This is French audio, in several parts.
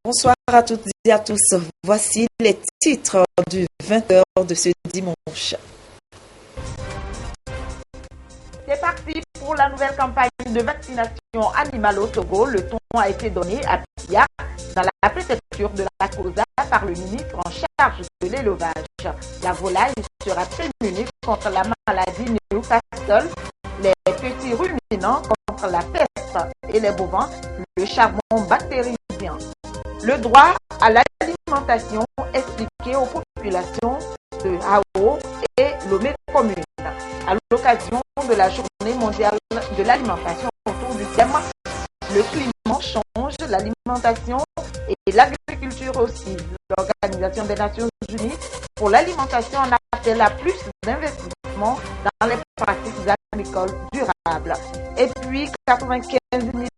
Bonsoir à toutes et à tous. Voici les titres du 20h de ce dimanche. C'est parti pour la nouvelle campagne de vaccination animale au Togo. Le ton a été donné à Pia dans la préfecture de la Koza par le ministre en charge de l'élevage. La volaille sera prémunie contre la maladie Newcastle, les petits ruminants contre la peste et les bovins, le charbon bactérien. Le droit à l'alimentation expliqué aux populations de Hao et Lomé commune. À l'occasion de la journée mondiale de l'alimentation autour du thème le climat change, l'alimentation et l'agriculture aussi. L'Organisation des Nations Unies pour l'alimentation en appelle à plus d'investissement dans les pratiques agricoles durables. Et puis 95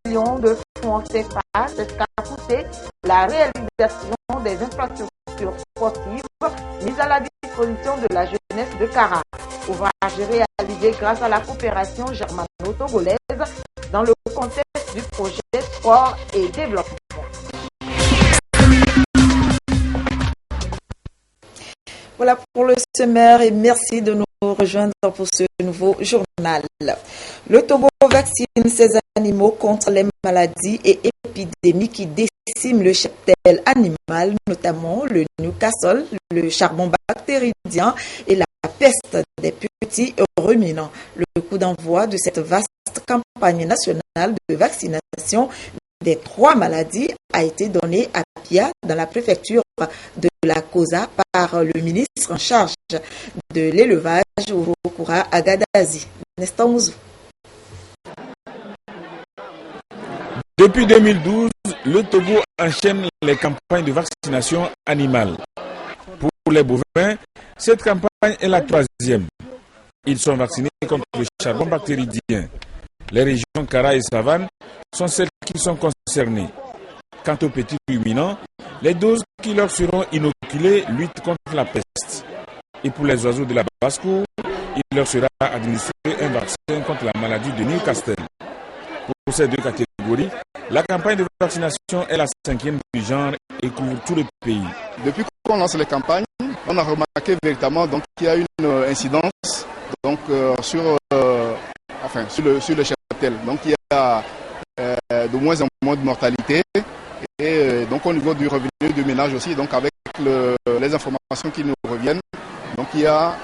millions de fonds CFA, c'est ce qu'a coûté la réalisation des infrastructures sportives mises à la disposition de la jeunesse de Kara. Ouvrage réalisé grâce à la coopération germano-togolaise dans le contexte du projet Sport et Développement. Voilà pour le sommaire et merci de nous rejoindre pour ce nouveau journal. Le Togo vaccine ses animaux contre les maladies et épidémies qui déciment le cheptel animal, notamment le Newcastle, le charbon bactérien et la peste des petits ruminants. Le coup d'envoi de cette vaste campagne nationale de vaccination des 3 maladies a été donné à Pia dans la préfecture de la Koza par le ministre en charge de l'élevage Urokura Agadazi. Nestor Mouzou. Depuis 2012, le Togo enchaîne les campagnes de vaccination animale. Pour les bovins, cette campagne est la 3e. Ils sont vaccinés contre le charbon bactérien. Les régions Kara et Savane sont celles qui sont concernées. Quant aux petits ruminants, les doses qui leur seront inoculées luttent contre la peste. Et pour les oiseaux de la basse-cour, il leur sera administré un vaccin contre la maladie de Newcastle. Pour ces 2 catégories, la campagne de vaccination est la 5e du genre et couvre tout le pays. Depuis qu'on lance les campagnes, on a remarqué véritablement qu'il y a une incidence sur le cheptel. Donc il y a de moins en moins de mortalité et donc au niveau du revenu du ménage aussi, donc avec les informations qui nous reviennent, donc il y a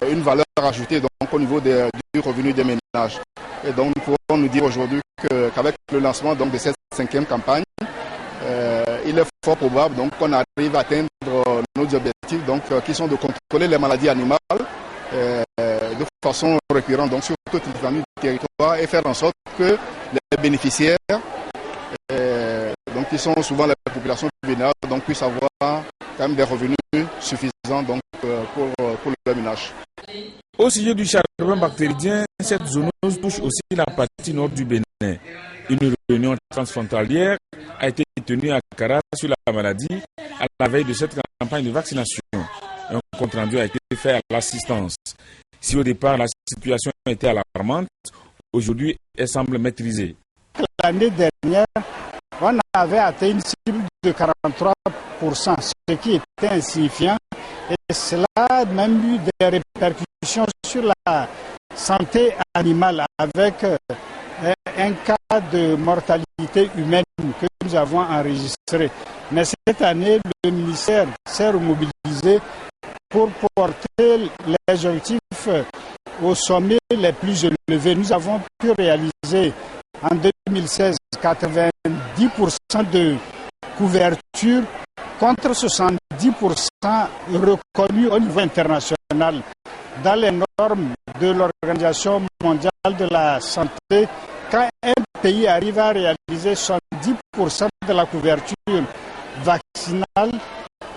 une valeur ajoutée donc au niveau du revenu des ménages. Et donc nous pouvons nous dire aujourd'hui qu'avec le lancement donc de cette 5e campagne, il est fort probable donc qu'on arrive à atteindre nos objectifs donc qui sont de contrôler les maladies animales de façon récurrente donc sur toute l'étendue du territoire et faire en sorte que les bénéficiaires donc qui sont souvent les populations vulnérables donc puissent avoir quand même des revenus suffisants donc pour le ménage. Au sujet du charbon bactérien, cette zoonose touche aussi la partie nord du Bénin. Une réunion transfrontalière a été tenue à Kara sur la maladie à la veille de cette campagne de vaccination. Un compte rendu a été fait à l'assistance. Si au départ la situation était alarmante, aujourd'hui elle semble maîtrisée. L'année dernière, on avait atteint une cible de 43%, ce qui était insignifiant. Et cela a même eu des répercussions sur la santé animale avec un cas de mortalité humaine que nous avons enregistré. Mais cette année, le ministère s'est remobilisé pour porter les objectifs au sommet les plus élevés. Nous avons pu réaliser en 2016 90% de couverture contre 70% reconnus au niveau international. Dans les normes de l'Organisation mondiale de la santé, quand un pays arrive à réaliser 70% de la couverture vaccinale,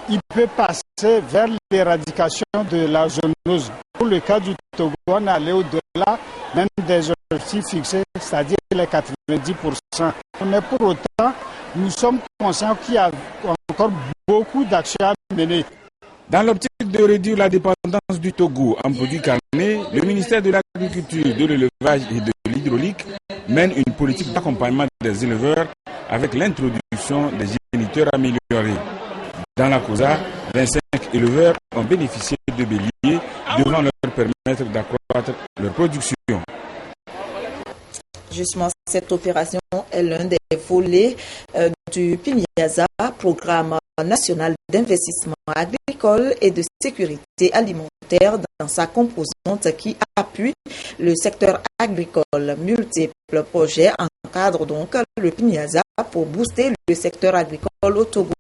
il peut passer vers l'éradication de la zoonose. Pour le cas du Togo, on est allé au-delà même des objectifs fixés, c'est-à-dire les 90%. Mais pour autant, nous sommes conscients qu'il y a encore beaucoup d'actions à mener. Dans l'optique de réduire la dépendance du Togo en produits carnés, le ministère de l'Agriculture, de l'Élevage et de l'Hydraulique mène une politique d'accompagnement des éleveurs avec l'introduction des géniteurs améliorés. Dans la COSA, 25 éleveurs ont bénéficié de béliers devant leur permettre d'accroître leur production. Justement, cette opération est l'un des volets du PIMIASA, Programme national d'investissement agricole et de sécurité alimentaire, dans sa composante qui appuie le secteur agricole. Multiples projets encadrent donc le PIMIASA pour booster le secteur agricole au Togo.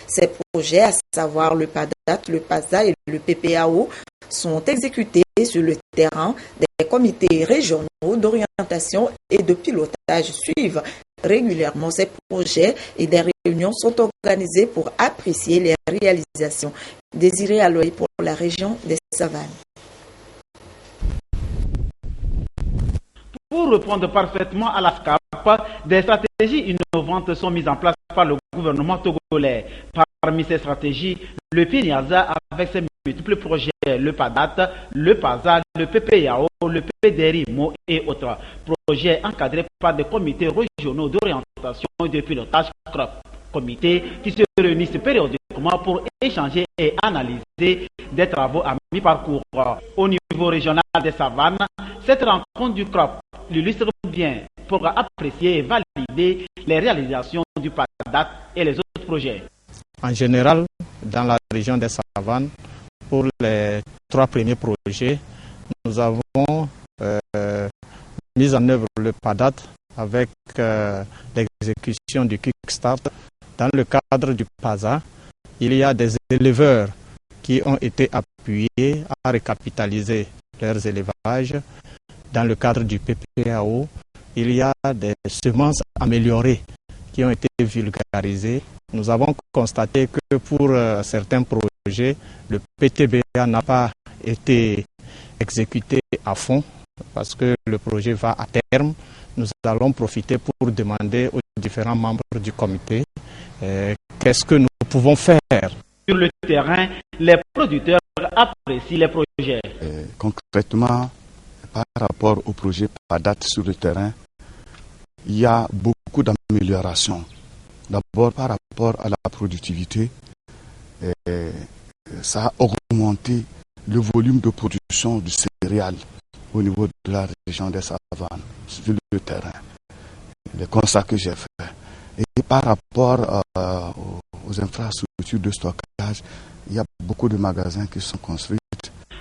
Ces projets, à savoir le PADAT, le PASA et le PPAO, sont exécutés sur le terrain. Des comités régionaux d'orientation et de pilotage suivent régulièrement ces projets et des réunions sont organisées pour apprécier les réalisations. Désiré Aloy pour la région des Savanes. Pour répondre parfaitement à la SCAP, des stratégies innovantes sont mises en place par le gouvernement togolais. Parmi ces stratégies, le PIMIASA avec ses multiples projets, le PADAT, le PASA, le PPAO, le PDRIMO et autres projets encadrés par des comités régionaux d'orientation et de pilotage CROP. Comités qui se réunissent périodiquement pour échanger et analyser des travaux à mi-parcours. Au niveau régional des Savanes, cette rencontre du CROP l'illustre bien pour apprécier et valider les réalisations du PADAT et les autres projets. En général, dans la région des Savanes, pour les 3 premiers projets, nous avons mis en œuvre le PADAT avec l'exécution du Kickstart. Dans le cadre du PASA, il y a des éleveurs qui ont été appuyés à récapitaliser leurs élevages. Dans le cadre du PPAO, il y a des semences améliorées qui ont été vulgarisées. Nous avons constaté que pour certains projets, le PTBA n'a pas été exécuté à fond parce que le projet va à terme. Nous allons profiter pour demander aux différents membres du comité qu'est-ce que nous pouvons faire. Sur le terrain, les producteurs apprécient les projets. Concrètement, par rapport au projet PADAT sur le terrain, il y a beaucoup d'améliorations. D'abord, par rapport à la productivité, ça a augmenté le volume de production du céréales au niveau de la région des Savanes, sur le terrain. Les constats que j'ai faits. Et par rapport aux infrastructures de stockage, il y a beaucoup de magasins qui sont construits.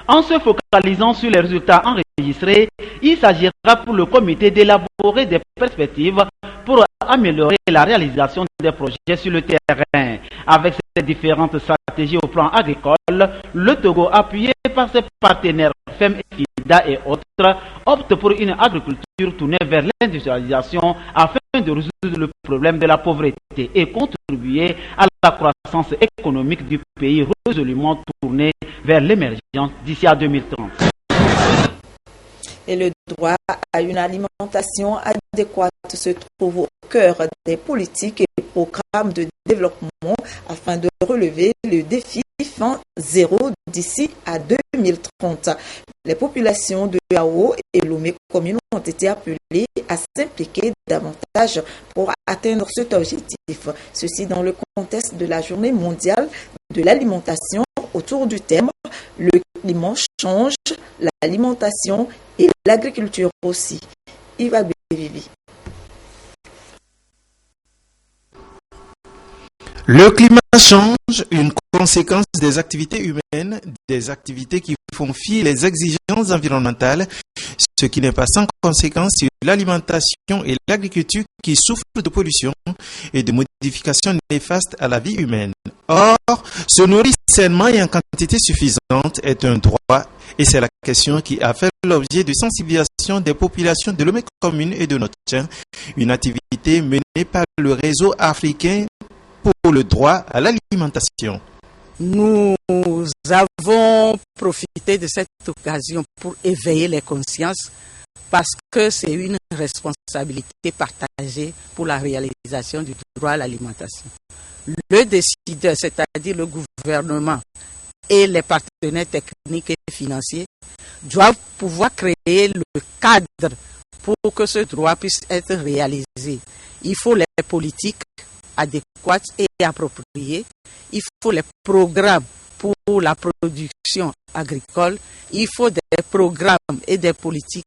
En se focalisant sur les résultats enregistrés, il s'agira pour le comité d'élaborer des perspectives pour améliorer la réalisation des projets sur le terrain. Avec ces différentes stratégies au plan agricole, le Togo, appuyé par ses partenaires FEM, FIDA et autres, opte pour une agriculture tournée vers l'industrialisation afin de résoudre le problème de la pauvreté et contribuer à la croissance économique du pays résolument tournée vers l'émergence d'ici à 2030. Et le droit à une alimentation adéquate se trouve au cœur des politiques et programmes de développement afin de relever le défi faim zéro d'ici à 2030. Les populations de Yao et Lomé communes ont été appelées à s'impliquer davantage pour atteindre cet objectif. Ceci dans le contexte de la Journée mondiale de l'alimentation autour du thème « Le climat change, l'alimentation et l'agriculture aussi ». Iva Bévivi. Le climat change, une conséquence des activités humaines, des activités qui font fi les exigences environnementales, ce qui n'est pas sans conséquence sur l'alimentation et l'agriculture qui souffrent de pollution et de modifications néfastes à la vie humaine. Or, se nourrir sainement et en quantité suffisante est un droit et c'est la question qui a fait l'objet de sensibilisation des populations de Lomé commune et de Notien, une activité menée par le réseau africain pour le droit à l'alimentation. Nous avons profité de cette occasion pour éveiller les consciences parce que c'est une responsabilité partagée pour la réalisation du droit à l'alimentation. Le décideur, c'est-à-dire le gouvernement et les partenaires techniques et financiers, doivent pouvoir créer le cadre pour que ce droit puisse être réalisé, il faut les politiques adéquates et appropriées, il faut les programmes pour la production agricole, il faut des programmes et des politiques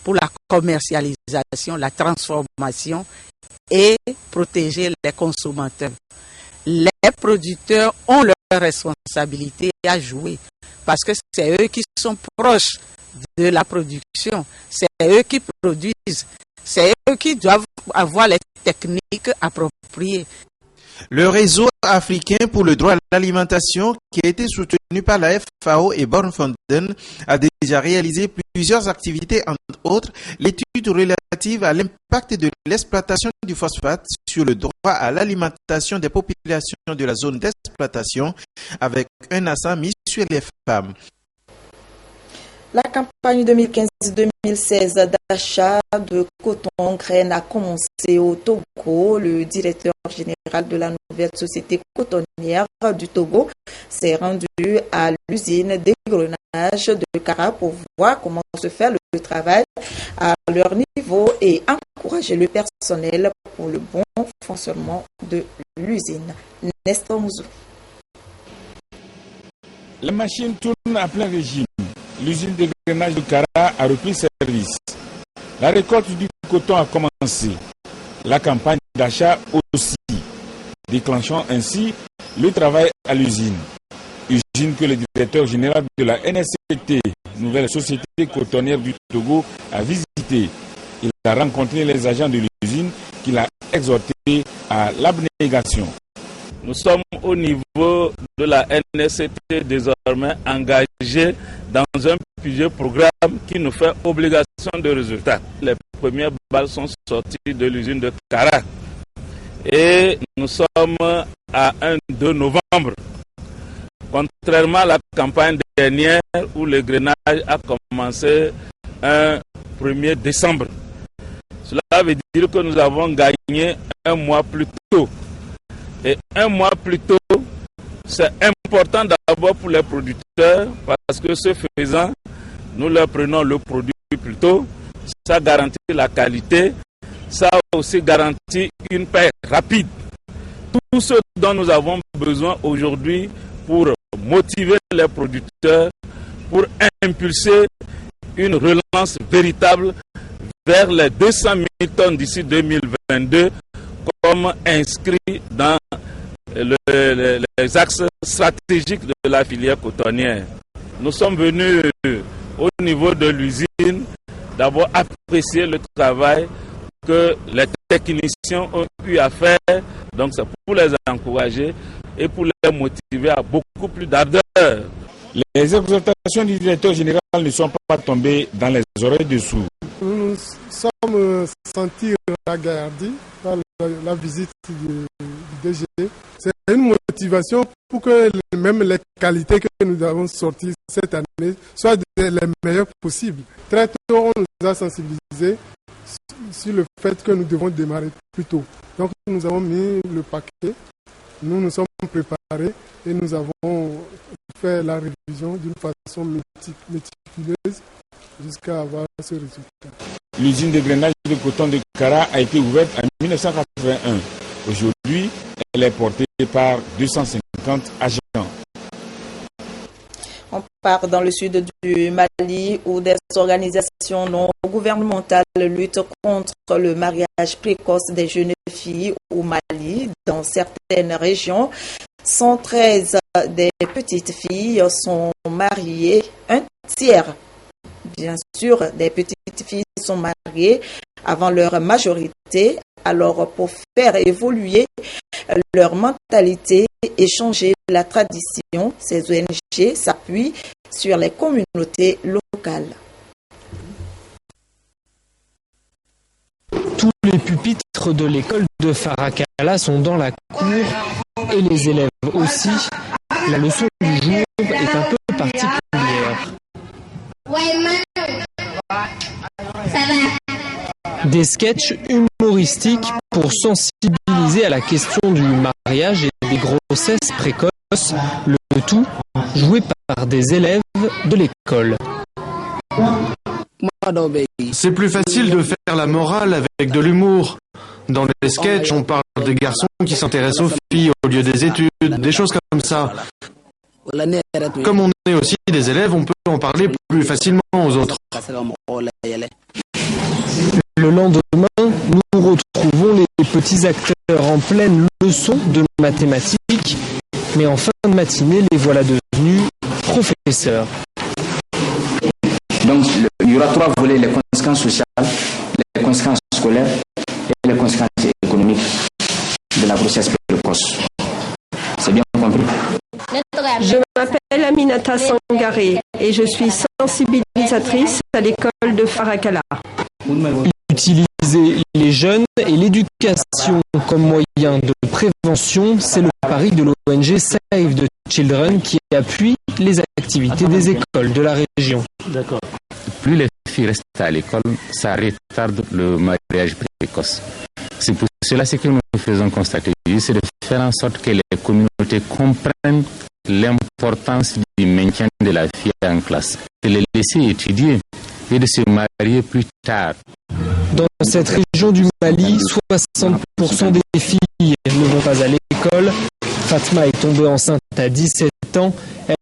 pour la commercialisation, la transformation et protéger les consommateurs. Les producteurs ont leur responsabilité à jouer parce que c'est eux qui sont proches de la production, c'est eux qui produisent, c'est eux qui doivent avoir les techniques appropriées. Le réseau africain pour le droit à l'alimentation, qui a été soutenu par la FAO et Born Fonden, a déjà réalisé plusieurs activités, entre autres l'étude relative à l'impact de l'exploitation du phosphate sur le droit à l'alimentation des populations de la zone d'exploitation, avec un accent mis sur les femmes. La campagne 2015-2016 d'achat de coton graines a commencé au Togo. Le directeur général de la nouvelle société cotonnière du Togo s'est rendu à l'usine d'égrenage de Kara pour voir comment se fait le travail à leur niveau et encourager le personnel pour le bon fonctionnement de l'usine. Nestor Mouzou. Les machines tournent à plein régime. L'usine de grainage de Kara a repris service. La récolte du coton a commencé. La campagne d'achat aussi, déclenchant ainsi le travail à l'usine. Usine que le directeur général de la NSCT, nouvelle société cotonnière du Togo, a visité. Il a rencontré les agents de l'usine qu'il a exhortés à l'abnégation. Nous sommes au niveau de la NSCT désormais engagés dans un plusieurs programmes qui nous fait obligation de résultats. Les premières balles sont sorties de l'usine de Kara et nous sommes à 1-2 novembre. Contrairement à la campagne dernière où le grainage a commencé un 1er décembre. Cela veut dire que nous avons gagné un mois plus tôt. Et un mois plus tôt, c'est important d'abord pour les producteurs parce que ce faisant, nous leur prenons le produit plus tôt. Ça garantit la qualité, ça aussi garantit une paie rapide. Tout ce dont nous avons besoin aujourd'hui pour motiver les producteurs, pour impulser une relance véritable vers les 200 000 tonnes d'ici 2022, comme inscrit dans les axes stratégiques de la filière cotonnière. Nous sommes venus au niveau de l'usine d'abord apprécier le travail que les techniciens ont eu à faire. Donc c'est pour les encourager et pour les motiver à beaucoup plus d'ardeur. Les exhortations du directeur général ne sont pas tombées dans les oreilles de sourds. Nous nous sommes sentis regardés par la visite du DG. C'est une motivation pour que même les qualités que nous avons sorties cette année soient les meilleures possibles. Très tôt, on nous a sensibilisés sur le fait que nous devons démarrer plus tôt. Donc nous avons mis le paquet, nous nous sommes préparés et nous avons fait la révision d'une façon méticuleuse jusqu'à avoir ce résultat. L'usine de grainage de coton de Kara a été ouverte en 1981. Aujourd'hui, elle est portée par 250 agents. On part dans le sud du Mali où des organisations non gouvernementales luttent contre le mariage précoce des jeunes filles au Mali. Dans certaines régions, 113 des petites filles sont mariées, un tiers. Bien sûr, des petites filles sont mariées avant leur majorité. Alors, pour faire évoluer leur mentalité et changer la tradition, ces ONG s'appuient sur les communautés locales. Tous les pupitres de l'école de Farakala sont dans la cour et les élèves aussi. La leçon du jour est un peu particulière. Des sketchs humoristiques pour sensibiliser à la question du mariage et des grossesses précoces, le tout joué par des élèves de l'école. C'est plus facile de faire la morale avec de l'humour. Dans les sketchs, on parle des garçons qui s'intéressent aux filles au lieu des études, des choses comme ça. Comme on est aussi des élèves, on peut en parler plus facilement aux autres. Le lendemain, nous retrouvons les petits acteurs en pleine leçon de mathématiques, mais en fin de matinée, les voilà devenus professeurs. Donc, il y aura 3 volets, les conséquences sociales, les conséquences scolaires et les conséquences économiques de la grossesse précoce. C'est bien compris? Je m'appelle Aminata Sangaré et je suis sensibilisatrice à l'école de Farakala. Utiliser les jeunes et l'éducation comme moyen de prévention, c'est le pari de l'ONG Save the Children qui appuie les activités des écoles de la région. D'accord. Plus les filles restent à l'école, ça retarde le mariage précoce. C'est pour cela que nous faisons constater, c'est de faire en sorte que les communautés comprennent l'importance du maintien de la fille en classe, de les laisser étudier et de se marier plus tard. Dans cette région du Mali, 60% des filles ne vont pas à l'école. Fatma est tombée enceinte à 17 ans.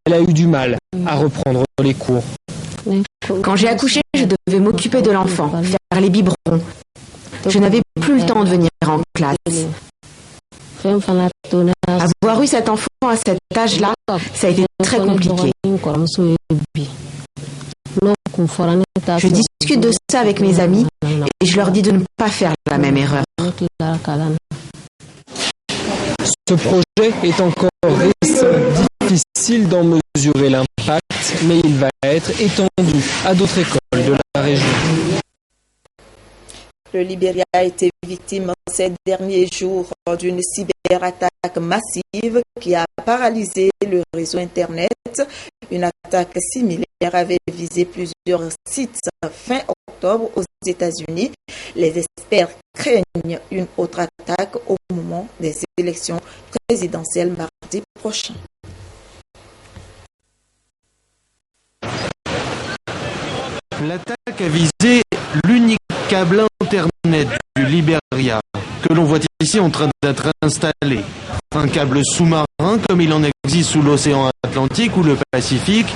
Elle a eu du mal à reprendre les cours. Quand j'ai accouché, je devais m'occuper de l'enfant, faire les biberons. Je n'avais plus le temps de venir en classe. Avoir eu cet enfant à cet âge-là, ça a été très compliqué. Je discute de ça avec mes amis et je leur dis de ne pas faire la même erreur. Ce projet est encore récent, difficile d'en mesurer l'impact, mais il va être étendu à d'autres écoles de la région. Le Libéria a été victime ces derniers jours d'une cyberattaque massive qui a paralysé le réseau Internet. Une attaque similaire avait visé plusieurs sites fin octobre aux États-Unis. Les experts craignent une autre attaque au moment des élections présidentielles mardi prochain. L'attaque a visé l'unique câble Internet du Libéria, que l'on voit ici en train d'être installé. Un câble sous-marin comme il en existe sous l'océan Atlantique ou le Pacifique,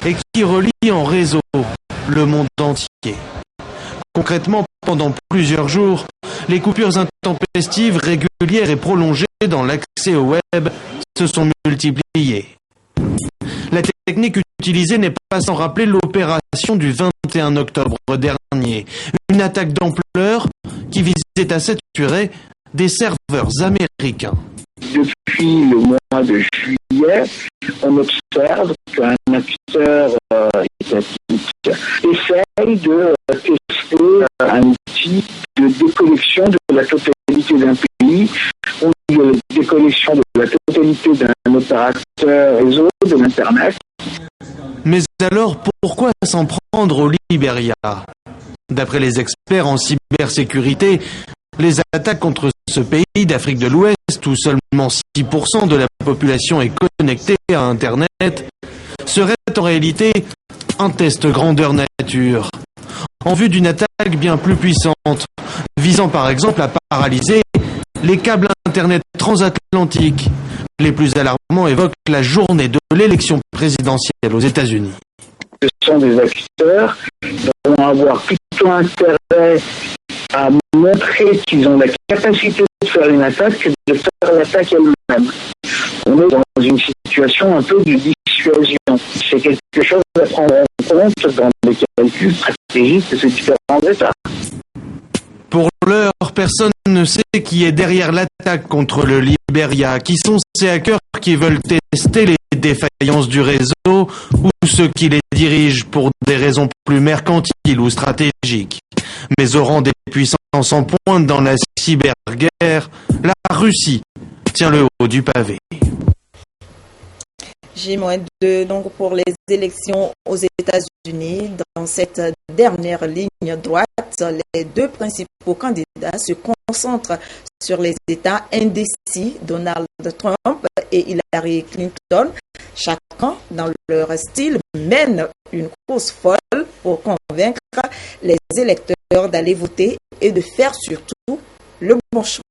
et qui relie en réseau le monde entier. Concrètement, pendant plusieurs jours, les coupures intempestives régulières et prolongées dans l'accès au web se sont multipliées. La technique utilisée n'est pas sans rappeler l'opération du 21 octobre dernier, une attaque d'ampleur qui visait à saturer des serveurs américains. Depuis le mois de juillet, on observe qu'un acteur étatique essaye de tester un outil de déconnexion de la totalité d'un pays ou de déconnexion de la totalité d'un opérateur réseau de l'Internet. Mais alors, pourquoi s'en prendre au Libéria? D'après les experts en cybersécurité, les attaques contre ce pays d'Afrique de l'Ouest, où seulement 6% de la population est connectée à Internet, seraient en réalité un test grandeur nature, en vue d'une attaque bien plus puissante, visant par exemple à paralyser les câbles Internet transatlantiques. Les plus alarmants évoquent la journée de l'élection présidentielle aux États-Unis. Ce sont des acteurs qui vont avoir plutôt intérêt à montrer qu'ils ont la capacité de faire une attaque que de faire l'attaque elle-même. On est dans une situation un peu de dissuasion. C'est quelque chose à prendre en compte dans les calculs stratégiques de ces différents États. Pour l'heure, personne ne sait qui est derrière l'attaque contre le Libéria, qui sont ces hackers qui veulent tester les défaillances du réseau ou ceux qui les dirigent pour des raisons plus mercantiles ou stratégiques. Mais au rang des puissances en pointe dans la cyberguerre, la Russie tient le haut du pavé. J-2 donc pour les élections aux États-Unis. Dans cette dernière ligne droite, les deux principaux candidats se concentrent sur les États indécis, Donald Trump et Hillary Clinton. Chacun, dans leur style, mène une course folle pour convaincre les électeurs d'aller voter et de faire surtout le bon choix.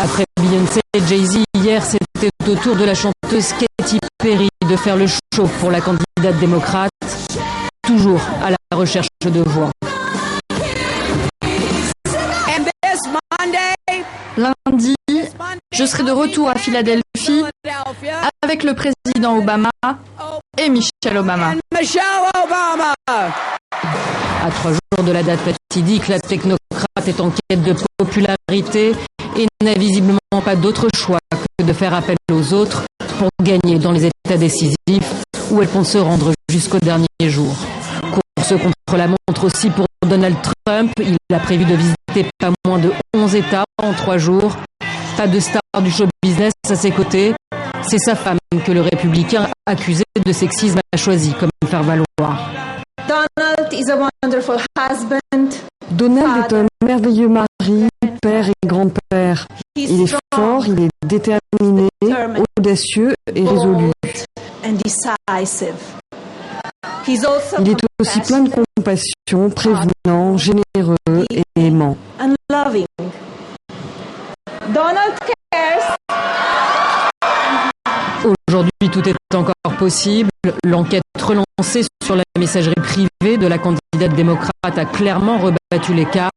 Après Beyoncé et Jay-Z, hier, c'était au tour de la chanteuse Katy Perry de faire le show pour la candidate démocrate, toujours à la recherche de voix. Lundi, je serai de retour à Philadelphie avec le président Obama et Michelle Obama. À 3 jours de la date fatidique, la technocrate est en quête de popularité et n'a visiblement pas d'autre choix que de faire appel aux autres pour gagner dans les états décisifs où elle compte se rendre jusqu'au dernier jour. Course contre la montre aussi pour Donald Trump. Il a prévu de visiter pas moins de 11 États en 3 jours. Pas de star du show business à ses côtés. C'est sa femme que le républicain accusé de sexisme a choisi comme faire valoir. Donald is a wonderful husband. Donald est un merveilleux mari, père et grand-père. Il est fort, il est déterminé, audacieux et résolu. Il est aussi plein de compassion, prévenant, généreux et aimant. Donald cares. Aujourd'hui, tout est encore possible. L'enquête relancée sur la messagerie privée de la candidate démocrate a clairement rebattu les cartes.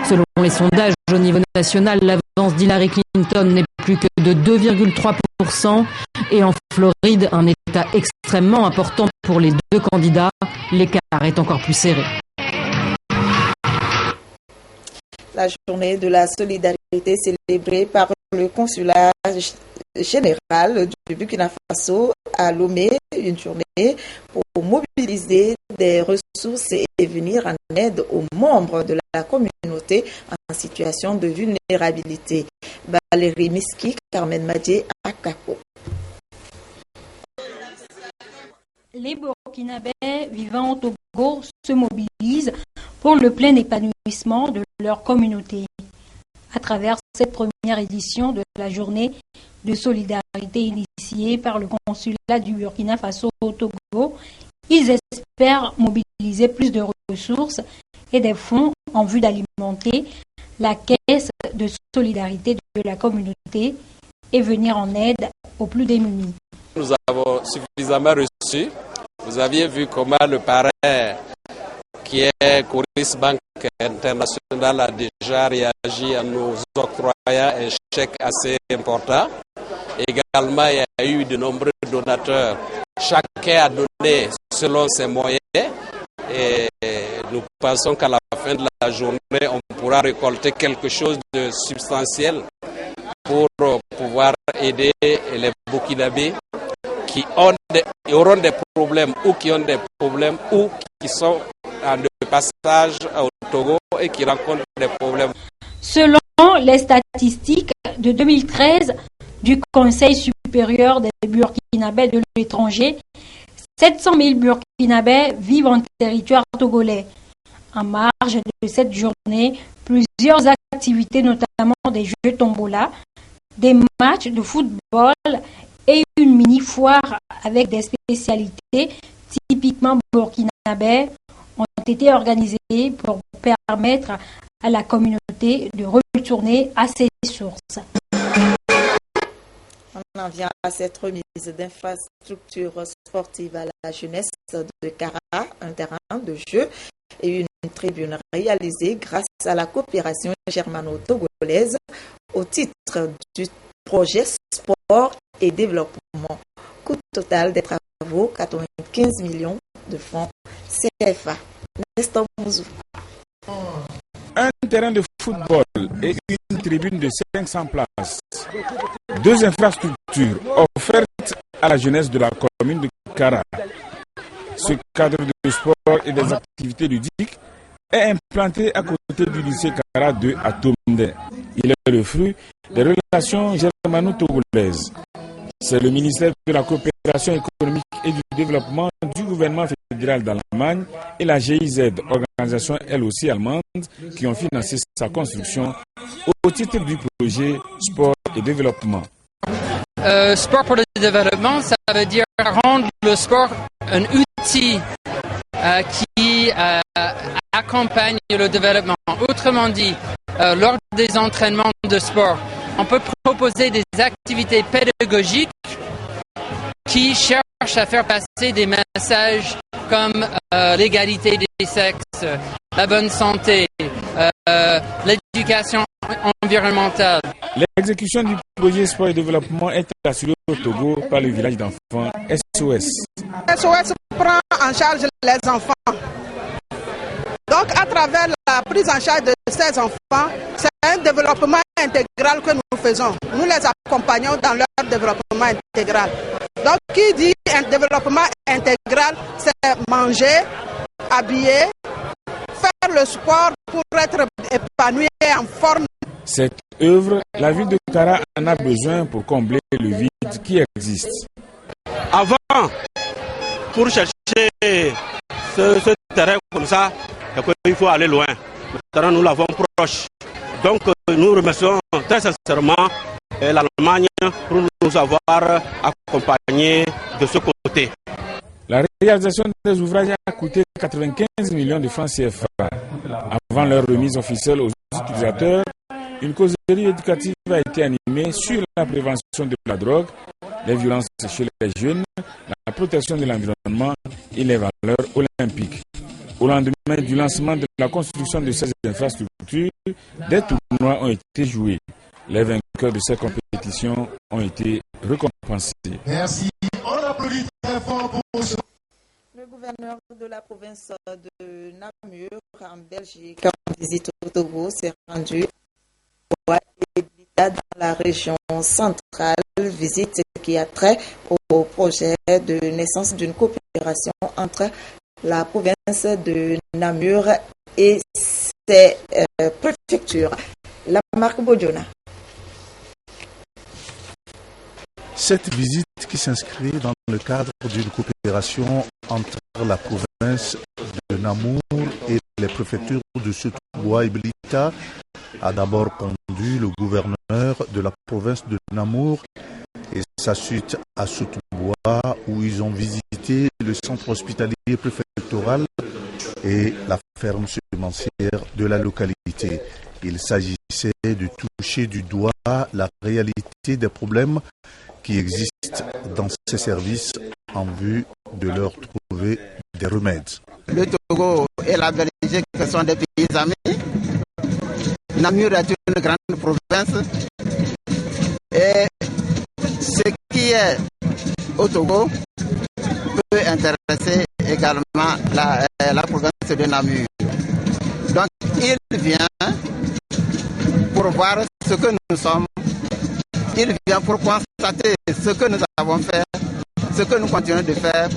Selon les sondages au niveau national, l'avance d'Hillary Clinton n'est plus que de 2,3%. Et en Floride, un État extrêmement important pour les deux candidats, l'écart est encore plus serré. La journée de la solidarité célébrée par le consulat général du Burkina Faso à Lomé, une journée pour mobiliser des ressources et venir en aide aux membres de la communauté en situation de vulnérabilité. Valérie Miski, Carmen Madje, Akako. Les Burkinabés vivant au Togo se mobilisent pour le plein épanouissement de leur communauté. À travers cette première édition de la journée de solidarité initiée par le consulat du Burkina Faso au Togo, ils espèrent mobiliser plus de ressources et des fonds en vue d'alimenter la caisse de solidarité de la communauté et venir en aide aux plus démunis. Nous avons suffisamment reçu. Vous aviez vu comment le parrain qui est Coris Bank International a déjà réagi en nous octroyant un chèque assez important. Également, il y a eu de nombreux donateurs. Chacun a donné selon ses moyens et nous pensons qu'à la fin de la journée, on pourra récolter quelque chose de substantiel pour pouvoir aider les Burkinabés qui auront des problèmes ou qui ont des problèmes ou qui sont en passage au Togo et qui rencontrent des problèmes. Selon les statistiques de 2013 du Conseil supérieur des Burkinabés de l'étranger, 700 000 Burkinabés vivent en territoire togolais. En marge de cette journée, plusieurs activités, notamment des jeux tombola, des matchs de football et une mini-foire avec des spécialités typiquement burkinabè ont été organisées pour permettre à la communauté de retourner à ses sources. On en vient à cette remise d'infrastructures sportives à la jeunesse de Kara, un terrain de jeu et une tribune réalisée grâce à la coopération germano-togolaise au titre du projet Sport et Développement. Coût total des travaux, 95 millions de francs CFA. Nestor Mouzou. Un terrain de football et une tribune de 500 places. 2 infrastructures offertes à la jeunesse de la commune de Kara. Ce cadre de sport et des activités ludiques est implanté à côté du lycée Kara 2 à Tomdé. Il est le fruit des relations germano-togolaises. C'est le ministère de la coopération économique et du développement du gouvernement fédéral d'Allemagne et la GIZ, organisation elle aussi allemande, qui ont financé sa construction au titre du projet Sport et Développement. Sport pour le développement, ça veut dire rendre le sport un outil qui accompagne le développement. Autrement dit, lors des entraînements de sport, on peut proposer des activités pédagogiques qui cherchent à faire passer des messages comme l'égalité des sexes, la bonne santé, l'éducation environnementale. L'exécution du projet Sport et Développement est assurée au Togo par le village d'enfants SOS. SOS prend en charge les enfants. Donc, à travers la prise en charge de ces enfants, c'est un développement intégral que nous faisons. Nous les accompagnons dans leur développement intégral. Donc, qui dit un développement intégral, c'est manger, habiller, faire le sport pour être épanoui et en forme. Cette œuvre, la ville de Kara en a besoin pour combler le vide qui existe. Avant, pour chercher ce terrain comme ça, il faut aller loin. Maintenant, nous l'avons proche. Donc, nous remercions très sincèrement l'Allemagne pour nous avoir accompagnés de ce côté. La réalisation des ouvrages a coûté 95 millions de francs CFA. Avant leur remise officielle aux utilisateurs, une causerie éducative a été animée sur la prévention de la drogue, les violences chez les jeunes, la protection de l'environnement et les valeurs olympiques. Au lendemain du lancement de la construction de ces infrastructures, des tournois ont été joués. Les vainqueurs de ces compétitions ont été récompensés. Merci. On applaudit très fort pour ce... Le gouverneur de la province de Namur en Belgique en visite au Togo s'est rendu dans la région centrale, visite qui a trait au projet de naissance d'une coopération entre la province de Namur et ses préfectures. La marque Bodjona. Cette visite qui s'inscrit dans le cadre d'une coopération entre la province de Namur et les préfectures de Sotouboua et Blita a d'abord conduit le gouverneur de la province de Namur et sa suite à Sotouboua où ils ont visité le centre hospitalier préfectoral et la ferme semencière de la localité. Il s'agissait de toucher du doigt la réalité des problèmes qui existent dans ces services en vue de leur trouver des remèdes. Le Togo et la Belgique sont des pays amis. Namur est une grande province et ce qui est au Togo peut intéresser également la province de Namur. Donc il vient pour voir ce que nous sommes. Il vient pour constater ce que nous avons fait, ce que nous continuons de faire.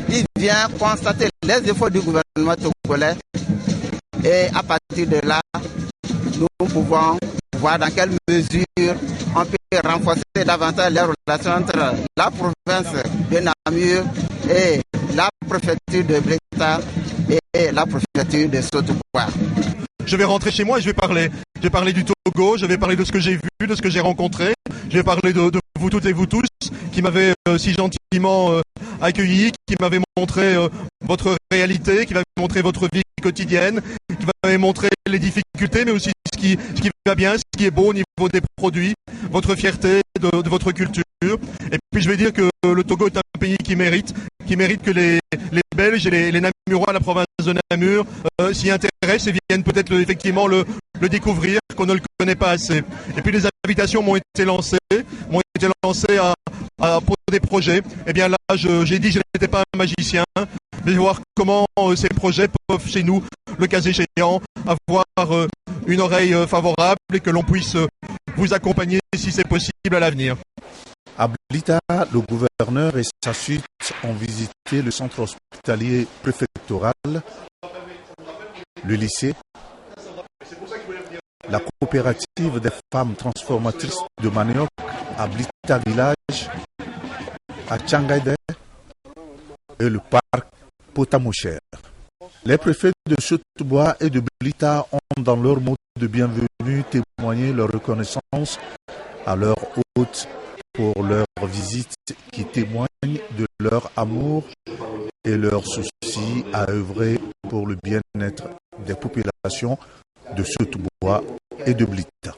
Il vient constater les efforts du gouvernement togolais. Et à partir de là, nous pouvons voir dans quelle mesure on peut renforcer davantage les relations entre la province de Namur et la préfecture de Blita et la préfecture de Sotouboua. Je vais rentrer chez moi et je vais parler. Je vais parler du Togo, je vais parler de ce que j'ai vu, de ce que j'ai rencontré. Je vais parler de vous toutes et vous tous qui m'avez si gentiment accueilli, qui m'avez montré votre réalité, qui m'avez montré votre vie quotidienne, qui m'avez montré les difficultés, mais aussi ce qui va bien, ce qui est beau au niveau des produits, votre fierté de votre culture. Et puis je vais dire que le Togo est un pays qui mérite que les Belges et les Namurois, la province de Namur, s'y intéressent et viennent peut-être effectivement le découvrir, qu'on ne le connaît pas assez. Et puis les invitations m'ont été lancées pour des projets. Et bien là, j'ai dit que je n'étais pas un magicien, mais voir comment ces projets peuvent chez nous, le cas échéant, avoir une oreille favorable et que l'on puisse vous accompagner si c'est possible à l'avenir. À Blita, le gouverneur et sa suite ont visité le centre hospitalier préfectoral, le lycée, la coopérative des femmes transformatrices de manioc à Blita Village, à Tchangaïde et le parc Potamocher. Les préfets de Sotouboua et de Blita ont dans leur mot de bienvenue témoigné témoigner leur reconnaissance à leur hôte pour leur visite qui témoigne de leur amour et leur souci à œuvrer pour le bien-être des populations de Sotouboua et de Blita.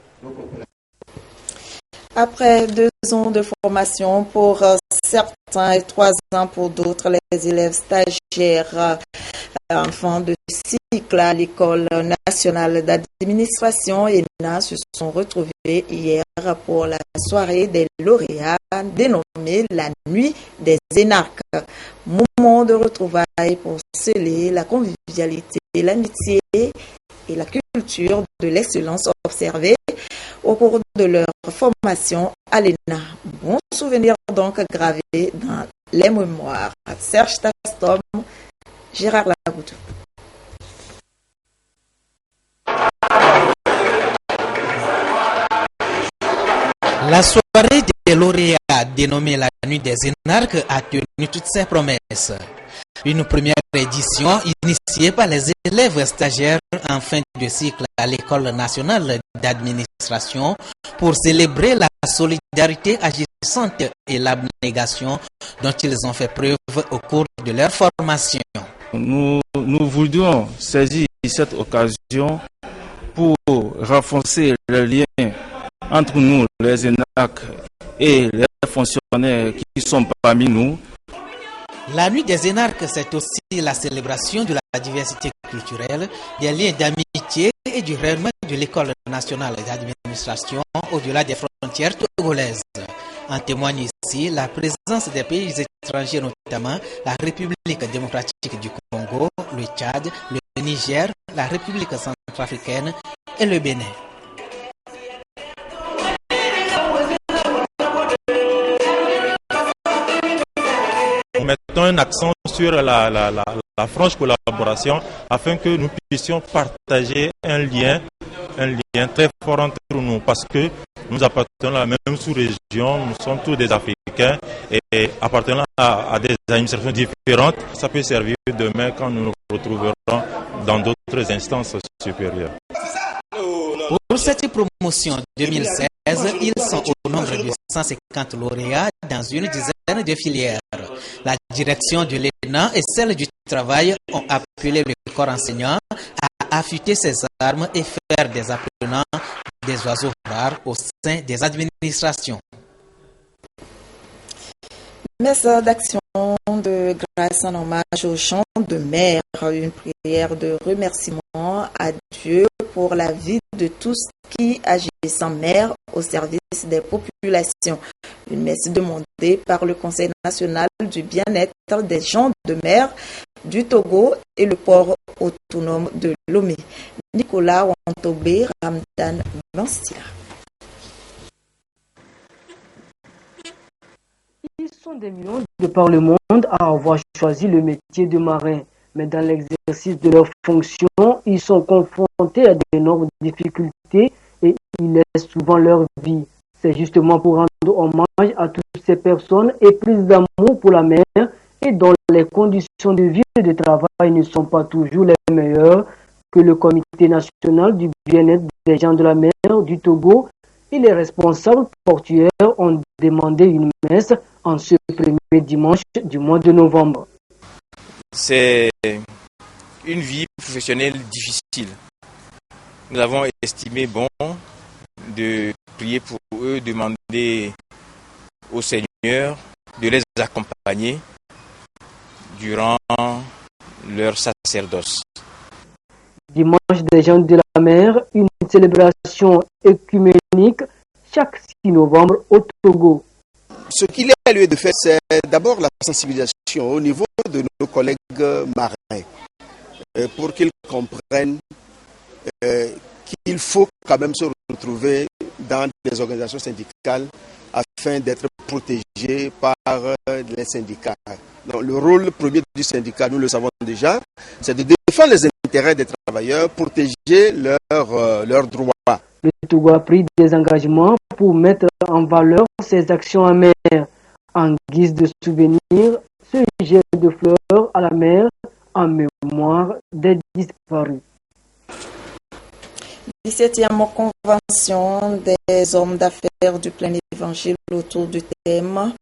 Après 2 ans de formation pour certains et 3 ans pour d'autres, les élèves stagiaires en fin de cycle à l'École nationale d'administration ENA se sont retrouvés hier pour la soirée des lauréats dénommée la Nuit des Énarques. Moment de retrouvailles pour sceller la convivialité, l'amitié et la culture de l'excellence observée au cours de leur formation à l'ENA. Bon souvenir donc gravé dans les mémoires. Serge Tastom, Gérard Lagoutou. La soirée des lauréats dénommée la Nuit des Énarques a tenu toutes ses promesses. Une première édition initiée par les élèves stagiaires en fin de cycle à l'École nationale d'administration pour célébrer la solidarité agissante et l'abnégation dont ils ont fait preuve au cours de leur formation. Nous voulions saisir cette occasion pour renforcer le lien entre nous, les ENAC, et les fonctionnaires qui sont parmi nous. La Nuit des Énarques, c'est aussi la célébration de la diversité culturelle, des liens d'amitié et du rayonnement de l'École nationale d'administration au-delà des frontières togolaises. En témoigne ici la présence des pays étrangers, notamment la République démocratique du Congo, le Tchad, le Niger, la République centrafricaine et le Bénin. Nous mettons un accent sur la franche collaboration afin que nous puissions partager un lien très fort entre nous parce que nous appartenons à la même sous-région, nous sommes tous des Africains et appartenant à des administrations différentes. Ça peut servir demain quand nous nous retrouverons dans d'autres instances supérieures. Pour cette promotion 2016, ils sont au nombre de 150 lauréats dans une dizaine de filières. La direction de l'ENA et celle du travail ont appelé le corps enseignant à affûter ses armes et faire des apprenants des oiseaux rares au sein des administrations. Message d'action de grâce en hommage aux chants de mer, une prière de remerciement à Dieu pour la vie de tous qui agissent en mer au service des populations. Une messe demandée par le Conseil national du bien-être des gens de mer du Togo et le port autonome de Lomé. Nicolas Wantobé, Ramdan Bansila. Ils sont des millions de par le monde à avoir choisi le métier de marin. Mais dans l'exercice de leurs fonctions, ils sont confrontés à d'énormes difficultés et ils laissent souvent leur vie. C'est justement pour rendre hommage à toutes ces personnes éprises d'amour pour la mer et dont les conditions de vie et de travail ne sont pas toujours les meilleures que le Comité national du bien-être des gens de la mer du Togo et les responsables portuaires ont demandé une messe en ce premier dimanche du mois de novembre. C'est une vie professionnelle difficile. Nous avons estimé bon de prier pour eux, demander au Seigneur de les accompagner durant leur sacerdoce. Dimanche des gens de la mer, une célébration œcuménique chaque 6 novembre au Togo. Ce qu'il y a lieu de faire, c'est d'abord la sensibilisation au niveau de nos collègues marins pour qu'ils comprennent qu'il faut quand même se retrouver dans des organisations syndicales afin d'être protégés par les syndicats. Donc, le rôle premier du syndicat, nous le savons déjà, c'est de défendre les intérêts des travailleurs, protéger leurs droits. Le Togo a pris des engagements pour mettre en valeur ses actions en mer. En guise de souvenir, ce jet de fleurs à la mer en mémoire des disparus. 17e convention des hommes d'affaires du plein évangile autour du thème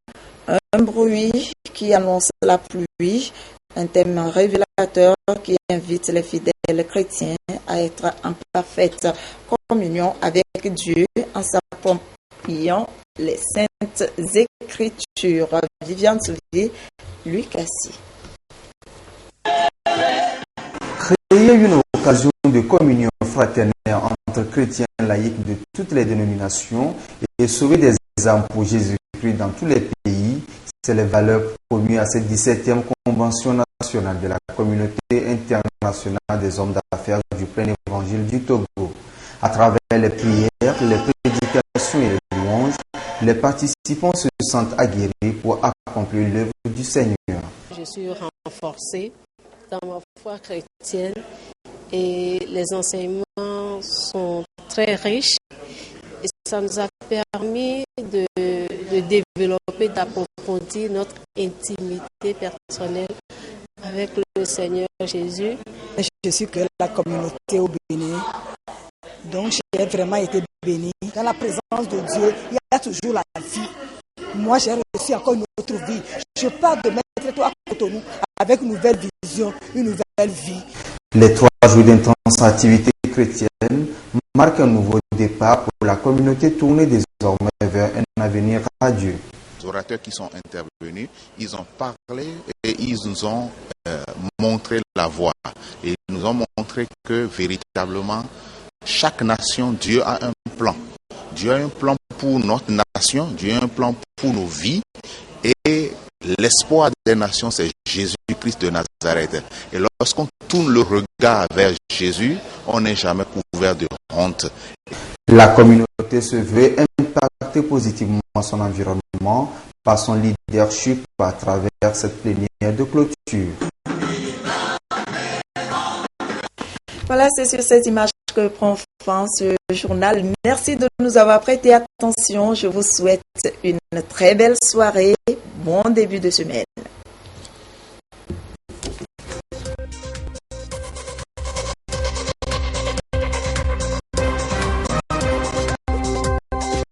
un bruit qui annonce la pluie, un thème révélateur qui invite les fidèles chrétiens à être en parfaite communion avec Dieu en s'appropriant les saintes écritures. Viviane Souvier, Louis Cassi. Créer une occasion de communion fraternelle entre chrétiens laïcs de toutes les dénominations et sauver des âmes pour Jésus-Christ dans tous les pays, c'est les valeurs promues à cette 17e convention nationale de la communauté internationale des hommes d'affaires du plein évangile du Togo. À travers les prières, les prédications et les louanges, les participants se sentent aguerris pour accomplir l'œuvre du Seigneur. Je suis renforcée dans ma foi chrétienne et les enseignements sont très riches et ça nous a permis de développer, d'approfondir notre intimité personnelle avec le Seigneur Jésus. Je suis que la communauté au Bénin, donc j'ai vraiment été bénie. Dans la présence de Dieu, il y a toujours la vie. Moi, j'ai reçu encore une autre vie. Je pars de mettre toi à Cotonou avec une nouvelle vision, une nouvelle vie. Les 3 jours d'intense activité chrétienne marquent un nouveau départ pour la communauté tournée désormais vers un avenir radieux. Les orateurs qui sont intervenus, ils ont parlé et ils nous ont montré la voie. Et ils nous ont montré que véritablement, chaque nation, Dieu a un plan. Dieu a un plan pour notre nation, Dieu a un plan pour nos vies. Et l'espoir des nations, c'est Jésus-Christ de Nazareth. Et lorsqu'on tourne le regard vers Jésus, on n'est jamais couvert de honte. La communauté se veut impacter positivement son environnement par son leadership à travers cette plénière de clôture. Voilà, c'est sur cette image que prend fin ce journal. Merci de nous avoir prêté attention. Je vous souhaite une très belle soirée. Bon début de semaine.